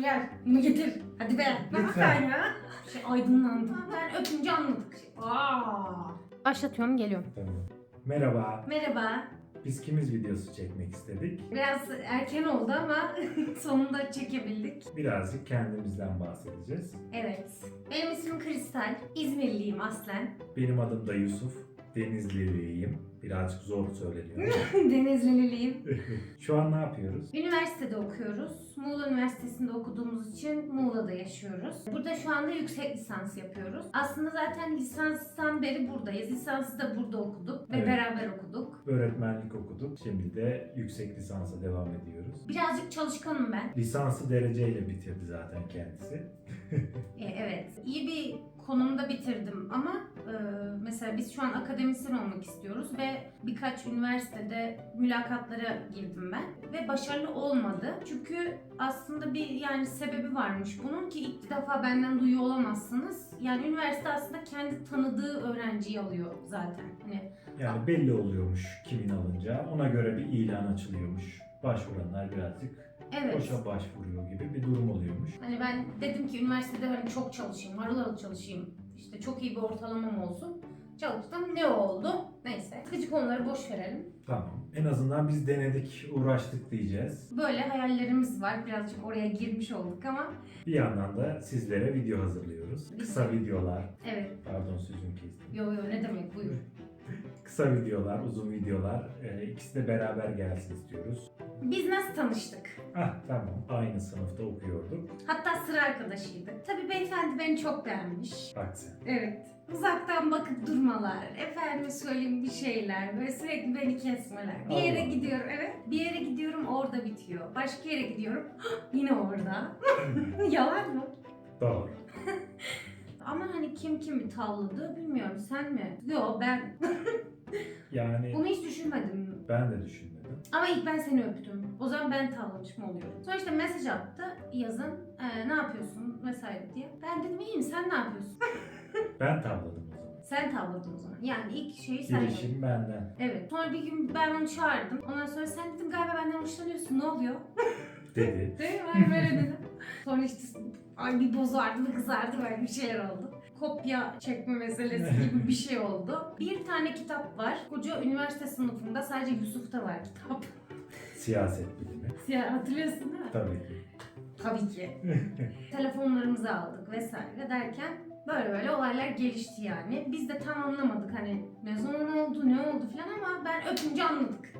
Ver, bunu getir. Hadi be. Lütfen. Ya. Aydınlandım. Ben öpünce anladık. Başlatıyorum, geliyorum. Tamam. Merhaba. Merhaba. Biz kimiz videosu çekmek istedik. Biraz erken oldu ama sonunda çekebildik. Birazcık kendimizden bahsedeceğiz. Evet. Benim ismim Kristal. İzmirliyim aslen. Benim adım da Yusuf. Denizliliyim. Birazcık zor söyleniyor. Denizliliyim. Şu an ne yapıyoruz? Üniversitede okuyoruz. Muğla Üniversitesi'nde okuduğumuz için Muğla'da yaşıyoruz. Burada şu anda yüksek lisans yapıyoruz. Aslında zaten lisanstan beri buradayız. Lisansı da burada okuduk ve Evet. beraber okuduk. Öğretmenlik okuduk. Şimdi de yüksek lisansa devam ediyoruz. Birazcık çalışkanım ben. Lisansı dereceyle bitirdi zaten kendisi. Evet. İyi bir konumda bitirdim ama mesela biz şu an akademisyen olmak istiyoruz ve birkaç üniversitede mülakatlara girdim ben ve başarılı olmadı. Çünkü aslında bir sebebi varmış bunun ki ilk defa benden duyuyor olamazsınız. Yani üniversite aslında kendi tanıdığı öğrenciyi alıyor zaten. Yani belli oluyormuş kimin alacağı. Ona göre bir ilan açılıyormuş. Başvuranlar birazcık Evet. boşa başvuruyor gibi bir durum oluyormuş. Ben dedim ki üniversitede çok çalışayım, harıl harıl çalışayım. İşte çok iyi bir ortalamam olsun. Çalıştım. Ne oldu? Neyse. Sıkıcı konuları boş verelim. Tamam. En azından biz denedik, uğraştık diyeceğiz. Böyle hayallerimiz var. Birazcık oraya girmiş olduk ama Bir yandan da sizlere video hazırlıyoruz. Kısa videolar. evet. Pardon sözünü kestim. Yo ne demek, buyur. Kısa videolar, uzun videolar. İkisi de beraber gelsin istiyoruz. Biz nasıl tanıştık? Tamam. Aynı sınıfta okuyorduk. Hatta sıra arkadaşıydık. Tabii beyefendi beni çok beğenmiş. Bak sen. Evet. Uzaktan bakıp durmalar, efendime söyleyeyim bir şeyler, böyle sürekli beni kesmeler. Bir yere Allah. gidiyorum, evet. Bir yere gidiyorum, orada bitiyor. Başka yere gidiyorum, yine orada. Yalan mı? Doğru. Ama kim kimi tavladı bilmiyorum. Sen mi? Yo, ben. Yani Bunu hiç düşünmedim. ben de düşünmedim. Ama ilk ben seni öptüm. O zaman ben tavlamış mı oluyorum? Sonra işte mesaj attı yazın. Ne yapıyorsun vesaire diye. Ben dedim iyiyim, sen ne yapıyorsun? Ben tavladım o zaman. Sen tavladın o zaman. Yani ilk şeyi sen yaptın. Girişim benden. Evet. Sonra bir gün ben onu çağırdım. Ondan sonra sen dedim galiba benden hoşlanıyorsun. Ne oluyor? Dedi. Değil mi? Ben böyle dedim. Sonra işte bir bozardı, bir kızardı, böyle bir şeyler oldu. Kopya çekme meselesi gibi bir şey oldu. Bir tane kitap var. Koca üniversite sınıfında sadece Yusuf'ta var kitap. Siyaset bilimi. Hatırlıyorsun değil mi? Tabii ki. Tabii ki. Telefonlarımızı aldık vesaire derken böyle olaylar gelişti yani. Biz de tam anlamadık ne zaman oldu, ne oldu falan ama ben öpünce anladık.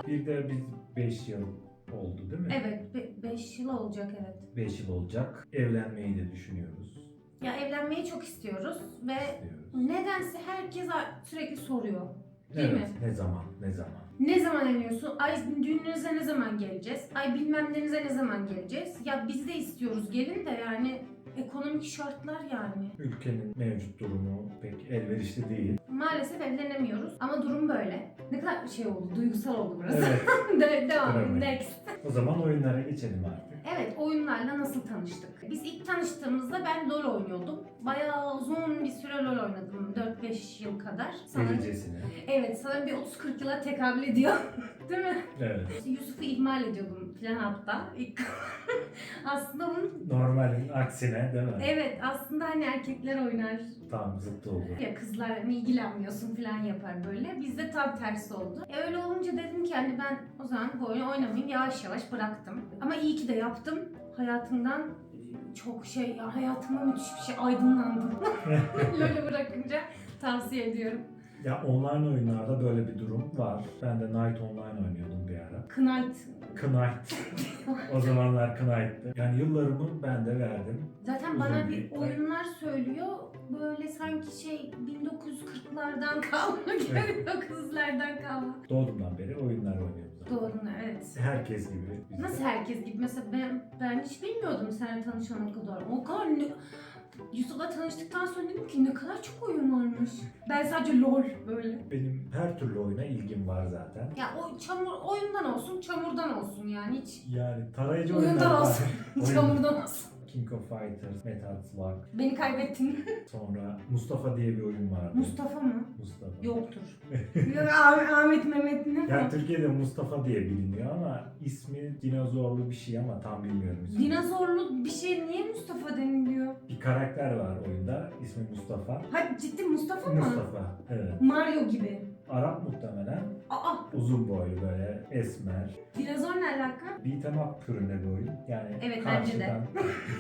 Bir de biz 5 yıl oldu değil mi? Evet, 5 yıl olacak evet. 5 yıl olacak. Evlenmeyi de düşünüyoruz. Ya evlenmeyi çok istiyoruz ve İstiyoruz. nedense herkes sürekli soruyor. Değil mi? Ne zaman? Ne zaman? Ne zaman evleniyorsun? Ay düğününüze ne zaman geleceğiz? Ay bilmem nenize ne zaman geleceğiz? Ya biz de istiyoruz gelin de ekonomik şartlar yani. Ülkenin mevcut durumu pek elverişli değil. Maalesef evlenemiyoruz ama durum böyle. Ne kadar oldu, duygusal oldu burası. Evet. Devam, Kıramayız. next. O zaman oyunlara geçelim artık. Evet, oyunlarla nasıl tanıştık? Biz ilk tanıştığımızda ben LoL oynuyordum. Bayağı uzun bir süre LoL oynadım. 4-5 yıl kadar. Delicesine. Evet, sanırım bir 30-40 yıla tekabül ediyor. Değil mi? Evet. Yusuf'u ihmal ediyordum falan hatta. Aslında onun... Normalin aksine değil mi? Evet, aslında erkekler oynar. Tam zıttı oldu. Ya kızlar ilgilenmiyorsun falan yapar böyle. Bizde tam tersi oldu. Öyle olunca dedim ki ben o zaman bu oyunu oynamayayım. Yavaş yavaş bıraktım. Ama iyi ki de yaptım. Hayatımdan çok hayatıma müthiş bir şey aydınlandım. LoL'ü bırakınca tavsiye ediyorum. Ya online oyunlarda böyle bir durum var. Ben de Night Online oynuyordum bir ara. Knight. Knight. O zamanlar Knight'tı. Yani yıllarımı ben de verdim. Zaten Uzun bana bir bir oyunlar söylüyor. Böyle sanki 1940'lardan kalma, Evet. 1900'lerden kalma. Doğduğumdan beri oyunlar oynuyorum zaten. Doğru, evet. Herkes gibi. biz de. Nasıl herkes gibi? Mesela ben hiç bilmiyordum seninle tanışana kadar. O kadar Yusuf'la tanıştıktan sonra dedim ki ne kadar çok oyun varmış. Ben sadece LoL böyle. Benim her türlü oyuna ilgim var zaten. Ya oyundan olsun, çamurdan olsun yani hiç. Yani tarayıcı Oyundan oyunlar var. olsun, Oyun- çamurdan olsun. King of Fighters, Metal Slug, Beni kaybettin. sonra Mustafa diye bir oyun vardı. Mustafa mı? Mustafa. Yoktur. Yok, Ahmet Mehmet ne Yani var? Türkiye'de Mustafa diye biliniyor ama ismi dinozorlu bir şey ama tam bilmiyorum. ismini. Dinozorlu bir şey niye Mustafa deniliyor? Bir karakter var oyunda, ismi Mustafa. Ha ciddi Mustafa mı? Mustafa, evet. Mario gibi. Arap muhtemelen. Aa, Uzun boylu böyle esmer. dinozor ne alaka? Beat'em up türünde bir oyun. Yani Evet, bence de.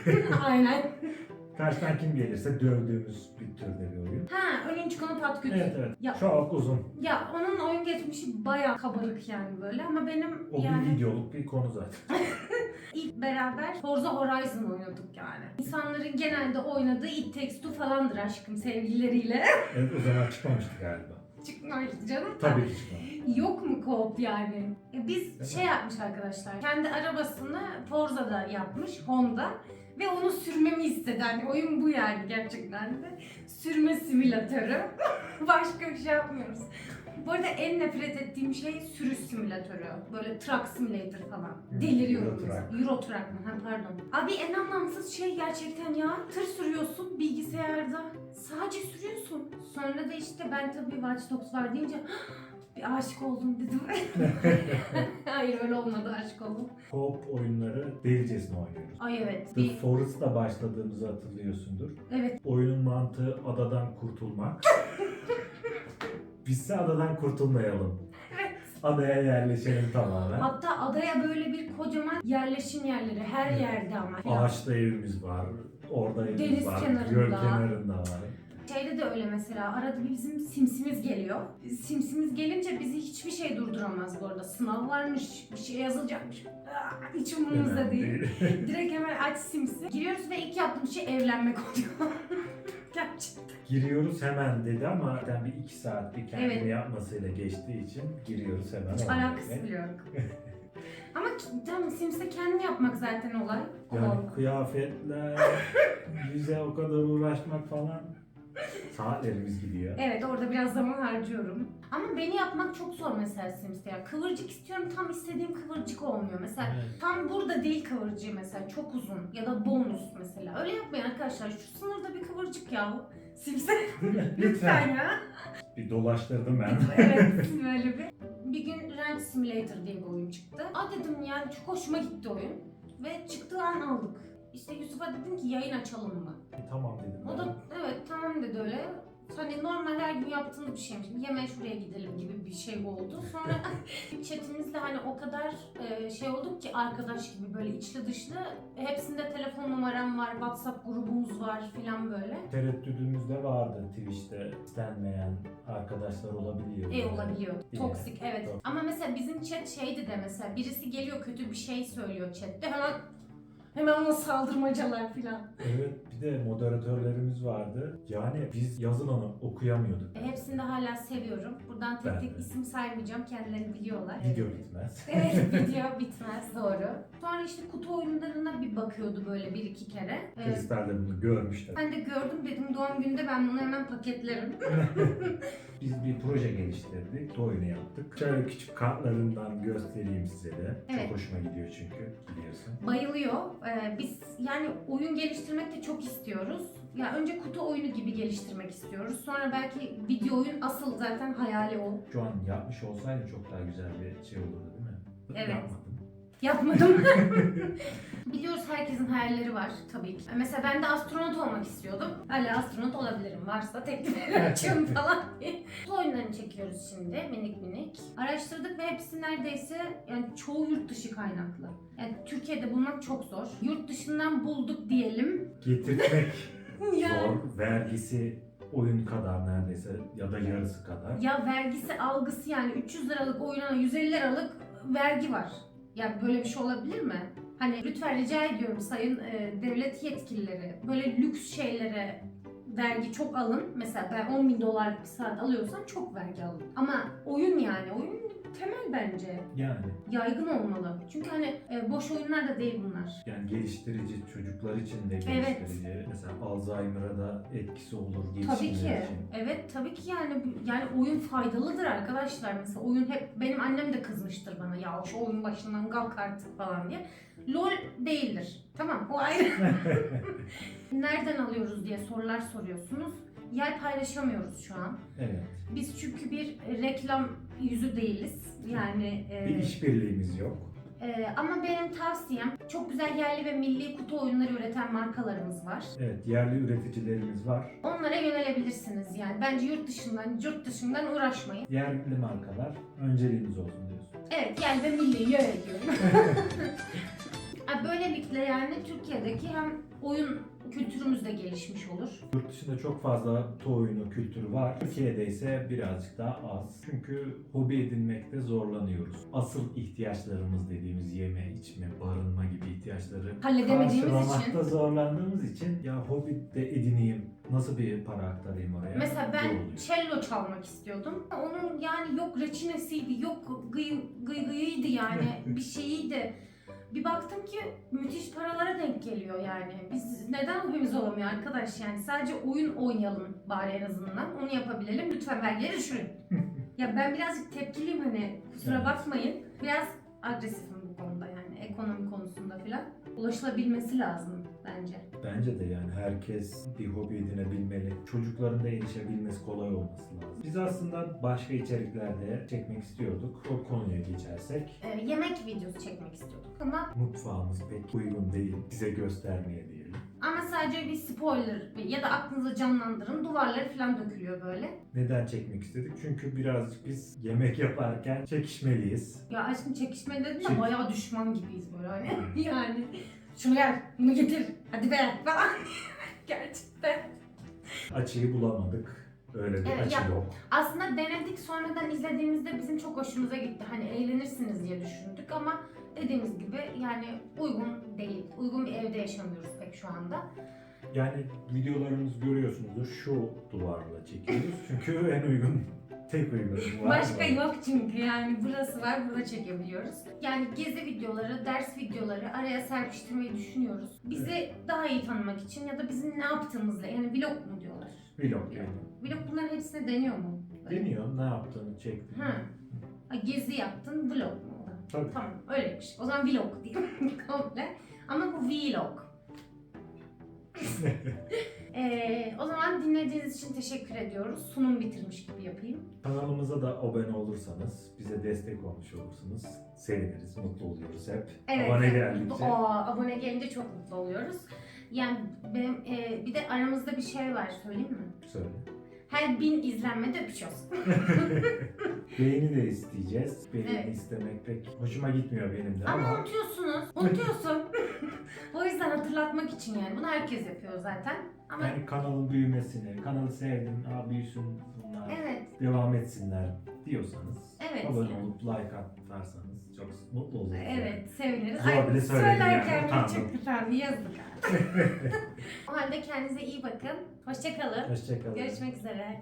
karşıdan, Aynen. karşıdan kim gelirse dövdüğümüz bir türde bir oyun. Ha, önün çıkanı pat küt. Evet evet. Ya, Çok uzun. ya onun oyun geçmişi bayağı kabarık yani böyle ama benim O bir yani videoluk bir konu zaten. ilk beraber Forza Horizon oynadık yani. İnsanların genelde oynadığı It Takes Two falandır aşkım sevgilileriyle. Evet o zaman çıkmamıştı galiba. Çıkmamıştı canım. Tabii ki çıkmamış. Yok mu co-op yani? Biz Değil şey mi? yapmış arkadaşlar. Kendi arabasını Forza'da yapmış Honda. Ve onu sürmemi istedi. Hani oyun bu yani gerçekten de. Sürme simülatörü. Başka bir şey yapmıyoruz. Bu arada en nefret ettiğim şey sürüş simülatörü. Böyle truck simulator falan. Deliriyorum. Euro Truck. Euro Truck mı? Ha, pardon. Abi en anlamsız şey gerçekten ya. Tır sürüyorsun bilgisayarda. Sadece sürüyorsun. Sonra da işte ben tabii Watch Dogs var deyince bir aşık oldum dedim. Hayır öyle olmadı, aşık oldum. Co-op oyunları delicesine oynuyoruz. Ay evet. The Forest'la başladığımızı hatırlıyorsundur. Evet. Oyunun mantığı adadan kurtulmak. Bizse adadan kurtulmayalım. Evet. Adaya yerleşelim tamamen. Hatta adaya böyle bir kocaman yerleşim yerleri her Evet. yerde ama. Ağaçta evimiz var, orada evimiz Deniz var, kenarında. göl kenarında var. Şeyde de öyle mesela arada bir bizim simsimiz geliyor. Simsimiz gelince bizi hiçbir şey durduramaz bu arada. Sınav varmış, bir şey yazılacakmış. Hiç umurumuzda Önemli değil. Direkt hemen aç simsi. Giriyoruz ve ilk yaptığım şey evlenmek oluyor. Gerçekten. Giriyoruz hemen dedi ama zaten bir 2 saat bir kendini Evet. yapmasıyla geçtiği için giriyoruz hemen. Hiç olmuyor. alakası bile yok. Ama tamam Sims'e kendini yapmak zaten olay. Yani Allah. kıyafetler, yüze o kadar uğraşmak falan saatlerimiz gidiyor. Evet orada biraz zaman harcıyorum. Ama beni yapmak çok zor mesela Sims'te ya. Kıvırcık istiyorum tam istediğim kıvırcık olmuyor. Mesela Evet. tam burada değil kıvırcığı mesela çok uzun ya da bonus mesela. Öyle yapmayın arkadaşlar şu sınırda bir kıvırcık ya. Sims'e Değil mi? lütfen ya. Bir dolaştırdım ben. Evet böyle bir gün Ranch Simulator diye bir oyun çıktı. Aa dedim yani çok hoşuma gitti oyun. Ve çıktığı an aldık. İşte Yusuf'a dedim ki yayın açalım mı? Tamam dedim. O da evet tamam dedi öyle. Hani normal her gün yaptığımız bir şeymiş. Yemeğe şuraya gidelim gibi bir şey oldu. Sonra chatimizde hani o kadar şey olduk ki arkadaş gibi böyle içli dışlı. Hepsinde telefon numaram var, WhatsApp grubumuz var filan böyle. Tereddüdümüz de vardı Twitch'te istenmeyen arkadaşlar olabiliyor. Olabiliyor. Yine. Toksik evet. Toksik. Ama mesela bizim chat şeydi de mesela birisi geliyor kötü bir şey söylüyor chatte hemen ona saldırmacalar filan. Evet bir de moderatörlerimiz vardı. Yani biz yazılanı okuyamıyorduk. Hepsini de hala seviyorum. Buradan tek Ben tek de. isim saymayacağım. Kendilerini biliyorlar. Video bitmez. Evet video bitmez doğru. Sonra işte kutu oyunlarına bir bakıyordu böyle bir iki kere. Kristal de bunu görmüşler. Ben de gördüm dedim doğum gününde ben bunu hemen paketlerim. Biz bir proje geliştirdik. Oyunu yaptık. Şöyle küçük kartlarından göstereyim size de. Evet. Çok hoşuma gidiyor çünkü biliyorsun. Bayılıyor. Biz yani oyun geliştirmek de çok istiyoruz. Ya önce kutu oyunu gibi geliştirmek istiyoruz. Sonra belki video oyun asıl zaten hayali o. Şu an yapmış olsaydı çok daha güzel bir şey olurdu değil mi? Evet. Yapmadım. Yapmadım. Biliyoruz herkesin hayalleri var tabii ki. Mesela ben de astronot olmak istiyordum. Hala astronot olabilirim. Varsa teklifleri açıyorum falan diye. Bu oyunlarını çekiyoruz şimdi minik minik. Araştırdık ve hepsi neredeyse yani çoğu yurt dışı kaynaklı. Yani Türkiye'de bulmak çok zor. Yurt dışından bulduk diyelim. Getirtmek Yani. zor. Vergisi oyun kadar neredeyse ya da yarısı kadar. Ya vergisi algısı yani 300 liralık oyuna 150 liralık vergi var. Ya böyle bir şey olabilir mi? Hani lütfen rica ediyorum sayın devlet yetkilileri böyle lüks şeylere vergi çok alın. Mesela ben 10.000 dolarlık bir saat alıyorsam çok vergi alın. Ama oyun yani oyun temel bence. Yani. Yaygın olmalı. Çünkü hani boş oyunlar da değil bunlar. Yani geliştirici, çocuklar için de geliştirici. Mesela Alzheimer'a da etkisi olur Tabii gelişimler ki. için. Evet tabii ki yani oyun faydalıdır arkadaşlar. Mesela oyun hep benim annem de kızmıştır bana ya şu oyun başından kalk artık falan diye. LOL değildir. Tamam, o ayrı. Nereden alıyoruz diye sorular soruyorsunuz. Yer paylaşamıyoruz şu an. Evet. Biz çünkü bir reklam yüzü değiliz. Yani Bir işbirliğimiz yok. ama benim tavsiyem, çok güzel yerli ve milli kutu oyunları üreten markalarımız var. Evet, yerli üreticilerimiz var. Onlara yönelebilirsiniz yani. Bence yurt dışından uğraşmayın. Yerli markalar önceliğimiz olsun diyorsun. Evet, yerli ve milli yönetiyorum. Böylelikle yani Türkiye'deki hem oyun kültürümüz de gelişmiş olur. Yurt dışında çok fazla toy oyunu kültürü var. Türkiye'de ise birazcık daha az. Çünkü hobi edinmekte zorlanıyoruz. Asıl ihtiyaçlarımız dediğimiz yeme, içme, barınma gibi ihtiyaçları Halledemediğimiz karşılamakta için. zorlandığımız için ya hobi de edineyim, nasıl bir para aktarayım oraya? Mesela Zor ben oluyor. cello çalmak istiyordum. Onun yani yok reçinesiydi, yok gıyıydı yani bir şeyiydi. Bir baktım ki müthiş paralara denk geliyor yani. Biz neden hobimiz olamıyor arkadaş yani? Sadece oyun oynayalım bari en azından. Onu yapabilelim. Lütfen vergileri düşürün. Ya ben birazcık tepkiliyim hani. Kusura Evet. bakmayın. Biraz agresifim bu konuda yani. Ekonomi konusunda filan. Ulaşılabilmesi lazım bence. Bence de yani herkes bir hobi edinebilmeli. Çocukların da erişebilmesi kolay olması lazım. Biz aslında başka içeriklerde çekmek istiyorduk. O konuya geçersek Yemek videosu çekmek istiyorduk ama mutfağımız pek uygun değil bize göstermeye diyelim. sadece bir spoiler ya da aklınıza canlandırın, duvarları falan dökülüyor böyle. Neden çekmek istedik? Çünkü birazcık biz yemek yaparken çekişmeliyiz. Ya aşkım çekişme dedin de Çek- bayağı düşman gibiyiz böyle hani. Yani şunu ver, bunu getir, hadi be falan. Gerçekten. Açıyı bulamadık. Öyle bir Evet, açı ya- yok. Aslında denedik, sonradan izlediğimizde bizim çok hoşumuza gitti. Hani eğlenirsiniz diye düşündük ama dediğimiz gibi yani uygun değil. Uygun bir evde yaşamıyoruz pek şu anda. Yani videolarımız görüyorsunuzdur şu duvarla çekiyoruz. Çünkü en uygun, tek uygun duvar. Başka bu. yok çünkü yani burası var, burada çekebiliyoruz. Yani gezi videoları, ders videoları araya serpiştirmeyi düşünüyoruz. Bizi daha iyi tanımak için ya da bizim ne yaptığımızla, yani vlog mu diyorlar? Vlog yani. Vlog bunların hepsine deniyor mu? Deniyor ne yaptığını çektim. Ha. Gezi yaptın, vlog mu? Tabii. Tamam, öyleymiş. O zaman vlog diyeyim komple. Ama bu vlog. O zaman dinlediğiniz için teşekkür ediyoruz. Sunum bitirmiş gibi yapayım. Kanalımıza da abone olursanız, bize destek olmuş olursunuz. Seviniriz, mutlu oluyoruz hep. Evet. Abone geldikçe. Abone gelince çok mutlu oluyoruz. Yani benim bir de aramızda bir şey var, söyleyeyim mi? Söyle. Her 1000 izlenmede öpüşüyoruz. Beğeni de isteyeceğiz. Beğeni Evet. istemek pek hoşuma gitmiyor benim de Ama ama unutuyorsunuz. Unutuyorsun. O yüzden hatırlatmak için yani. Bunu herkes yapıyor zaten. Ama yani kanalın büyümesini, kanalı sevdim, büyüsün bunlar, evet. devam etsinler diyorsanız, Evet. abone olup like atarsanız çok mutlu oluruz. Evet, seviniriz. Zor bile söyledim söylerken yani, bile utandım. çok güzel, yazdık. O halde kendinize iyi bakın. Hoşçakalın. Hoşçakalın. Görüşmek üzere.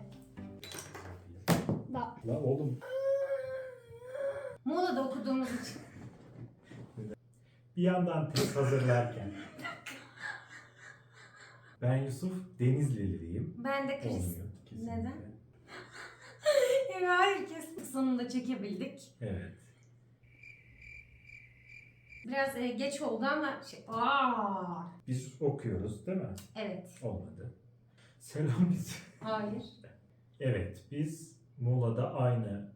La oğlum. Muğla'da okuduğumuz için. Bir yandan test hazırlarken. Ben Yusuf, Denizliliyim. Ben de Kriz. Olmuyor kesinlikle. Neden? Hayır, kesin. Sonunda çekebildik. Evet. Biraz geç oldu ama Biz okuyoruz değil mi? Evet. Olmadı. Selam biz. Hayır. Evet, biz Muğla'da aynı